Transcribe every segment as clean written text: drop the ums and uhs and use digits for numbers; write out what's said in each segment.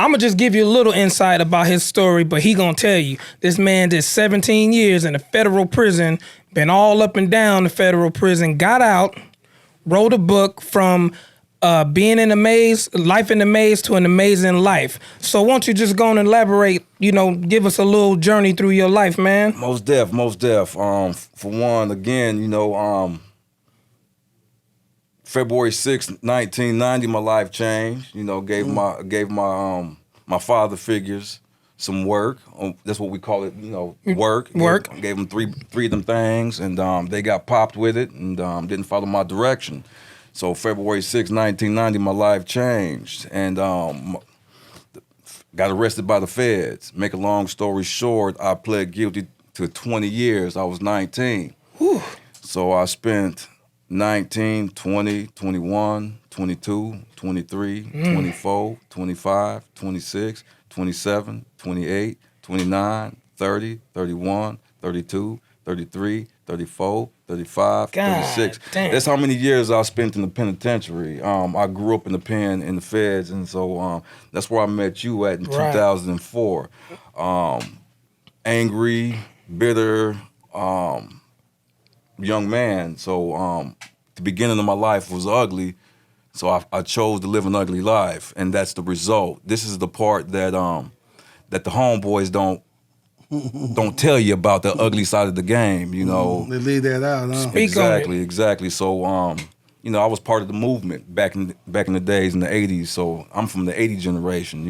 I'm gonna just give you a little insight about his story, but he gonna tell you this man did 17 years in a federal prison, been all up and down the federal prison, got out, wrote a book from being in a maze, life in the maze to an amazing life. So won't you just go and elaborate, give us a little journey through your life, man? Most deaf. For one, again, February 6th, 1990, my life changed. Gave my father figures some work. That's what we call it, work. Work. Gave them three of them things, and they got popped with it and didn't follow my direction. So February 6th, 1990, my life changed, and got arrested by the feds. Make a long story short, I pled guilty to 20 years. I was 19. Whew. So I spent 19, 20, 21, 22, 23, 24, 25, 26, 27, 28, 29, 30, 31, 32, 33, 34, 35, 36. Damn. That's how many years I spent in the penitentiary. I grew up in the pen in the feds, and so that's where I met you at in 2004. Angry, bitter, young man. So the beginning of my life was ugly, so I chose to live an ugly life, and that's the result. This is the part that that the homeboys don't tell you about, the ugly side of the game. They leave that out. Huh? Speak on it. Exactly. So I was part of the movement back in the days in the 80s. So I'm from the 80 generation.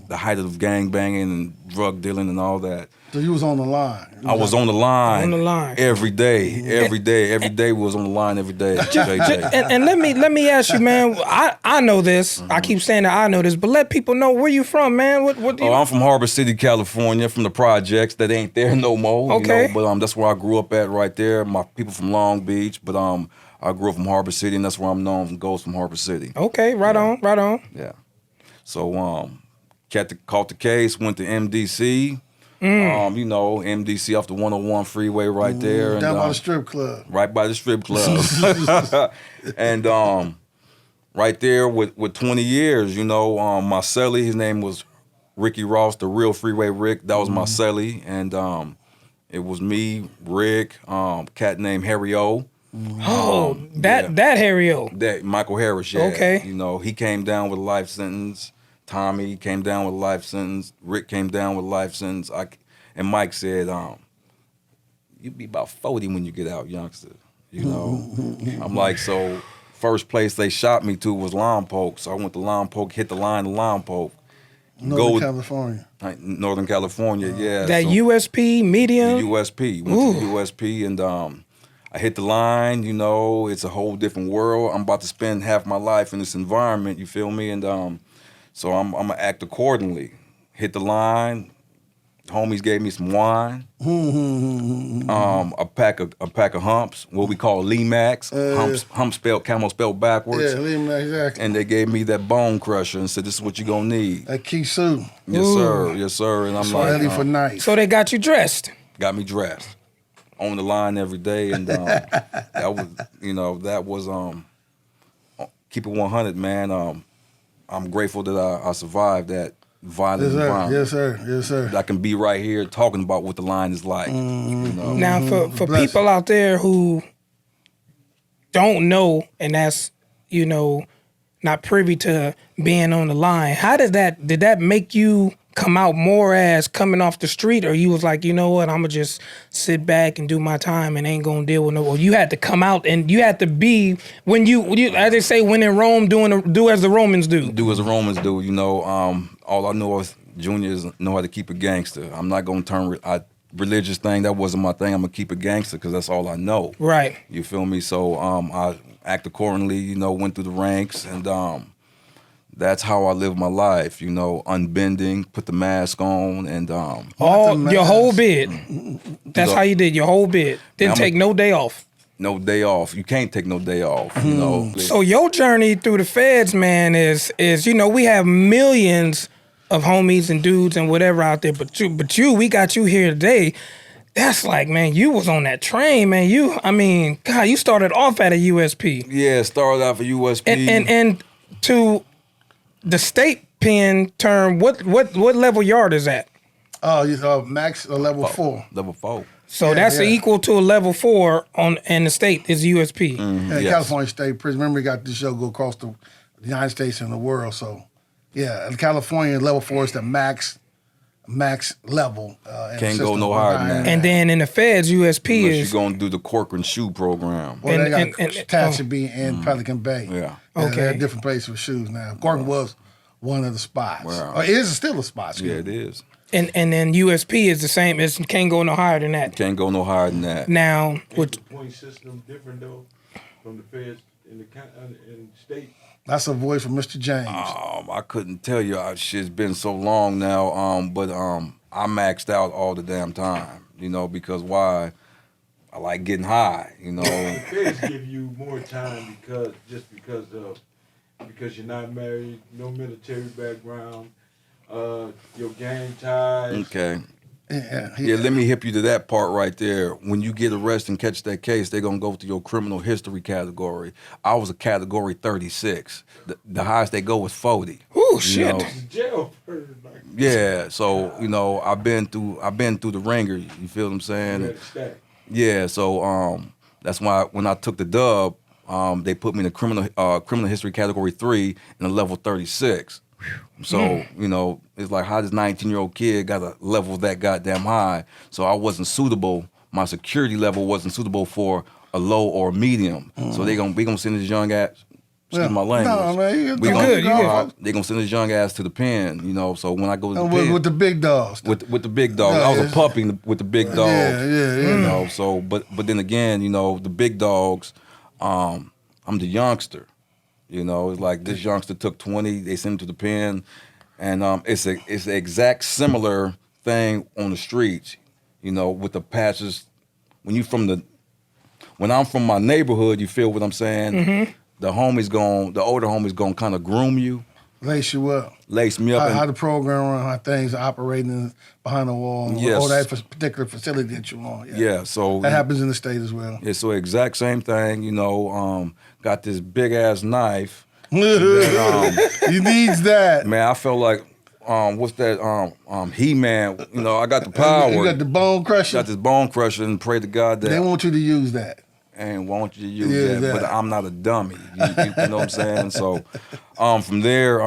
The height of gang banging and drug dealing and all that. So you was on the line. I was on the line. On the line. Every day. Every day was on the line every day. JJ. And let me ask you, man. I know this. I keep saying that I know this, but let people know where you from, man. What do you? I'm from Harbor City, California, from the projects that ain't there no more. Okay. But that's where I grew up at right there. My people from Long Beach, but I grew up from Harbor City, and that's where I'm known from Ghost from Harbor City. Okay, right on. Yeah. So caught the case, went to MDC. MDC off the 101 freeway right there. Down by the strip club. Right by the strip club. And right there with 20 years, my cellie, his name was Ricky Ross, the real Freeway Rick. That was my cellie. And it was me, Rick, cat named Harry O. That Harry O. That Michael Harris, yeah. Okay. He came down with a life sentence. Tommy came down with a life sentence. Rick came down with a life sentence. And Mike said, "You be about 40 when you get out, youngster." I'm like, so first place they shot me to was Lompoc. So I went to Lompoc, hit the line to Lompoc. California. Northern California, yeah. That so, USP medium. The USP. Went to the USP, and I hit the line. It's a whole different world. I'm about to spend half my life in this environment. You feel me? And so I'm gonna act accordingly. Hit the line. Homies gave me some wine. A pack of humps, what we call Limax. Humps spelled camel spelled backwards. Yeah, Limax, exactly. And they gave me that bone crusher and said, "This is what you're gonna need." That Kisu. Yes, sir. And I'm Swahili for nice. So they got you dressed. Got me dressed. On the line every day, and that was keep it 100, man. I'm grateful that I survived that violent environment. Yes, sir. That I can be right here talking about what the line is like. Now, for people out there who don't know, and that's not privy to being on the line, did that make you come out more as coming off the street, or you was like, you know what, I'm gonna just sit back and do my time and ain't gonna deal with no? Or you had to come out and you had to be when you as they say, when in Rome, do as the Romans do. Do as the Romans do. All I know is juniors know how to keep it gangster. I'm not gonna turn religious thing. That wasn't my thing. I'm gonna keep it gangster because that's all I know. Right. You feel me? So I act accordingly. Went through the ranks and. That's how I live my life, unbending, put the mask on, and your whole bid. That's how you did your whole bid. Didn't take no day off. No day off. You can't take no day off. So your journey through the feds, man, is we have millions of homies and dudes and whatever out there, but we got you here today. That's like, man, you was on that train, man. God, you started off at a USP. Yeah, started off at USP. And to the state pen term, what level yard is that? Max level 4. Level 4. So that's equal to a level 4 in the state is USP. Yeah, California State Prison. Remember, we got this show go across the United States and the world. So, yeah, in California, level 4 is the max level. Can't go no higher than that. And then in the feds, USP Unless is... you're going to do the Corcoran Shoe program. Well, they got Tehachapi and Pelican Bay. Yeah. Okay. They're different places for shoes now. Corcoran was one of the spots. Wow. Or is still a spot. Yeah, it is. And then USP is the same. It can't go no higher than that. Can't go no higher than that. Now, Is the point system different though from the feds in the state? That's a voice from Mr. James. I couldn't tell you. Shit's been so long now. But I maxed out all the damn time. You know, because why? I like getting high. You know. The feds give you more time because you're not married, no military background, your gang ties. Okay. Yeah, Let me hip you to that part right there. When you get arrested and catch that case, they're going to go to your criminal history category. I was a category 36. The highest they go was 40. oh shit. know? Jail. Yeah, so, you know, I've been through the ringer, you feel what I'm saying? Yeah, so that's why when I took the dub, they put me in the criminal history category 3 and a level 36. So, you know, it's like how this 19-year-old kid got a level that goddamn high. So I wasn't suitable. My security level wasn't suitable for a low or medium. So we gonna send this young ass. Excuse my language. No, man, you good. They gonna send this young ass to the pen. You know. So when I go to the pen with the big dogs. with the big dog, I was a puppy with the big dogs. Yeah. You know. So but then again, you know, the big dogs. I'm the youngster. You know, it's like this youngster took 20, they sent him to the pen, and it's the exact similar thing on the streets, you know, with the patches. When I'm from my neighborhood, you feel what I'm saying? Mm-hmm. The older homie's gonna kind of groom you. Lace you up. Lace me up. How the program run, how things are operating behind the wall. Yes. Or that particular facility that you're on. Yeah, so that happens in the state as well. Yeah, so exact same thing, you know, got this big ass knife. He needs that. Man, I felt like what's that? He-Man, you know, I got the power. You got the bone crusher. Got this bone crusher and pray to God that they want you to use that. And want you to use that, but I'm not a dummy. You know what I'm saying? So from there,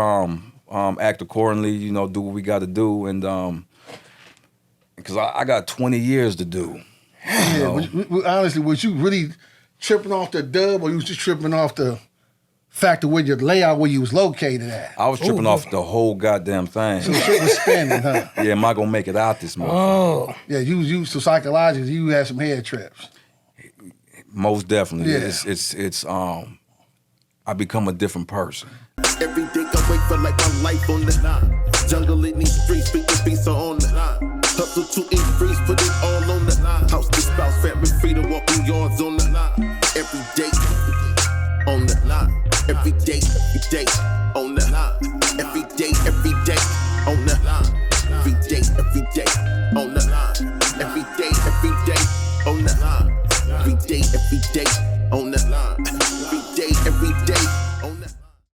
act accordingly, you know, do what we got to do. And because I got 20 years to do. Yeah, honestly, was you really tripping off the dub, or you was just tripping off the fact of where your layout, where you was located at? I was tripping off the whole goddamn thing. So shit was spinning, huh? Yeah, am I going to make it out this month? Oh. Yeah, you so psychologically, you had some head trips. Most definitely. Yeah. It's I become a different person. Every day I wake for like my life on the jungle in these streets, speaking peace on the hustle to increase, put it all on the house.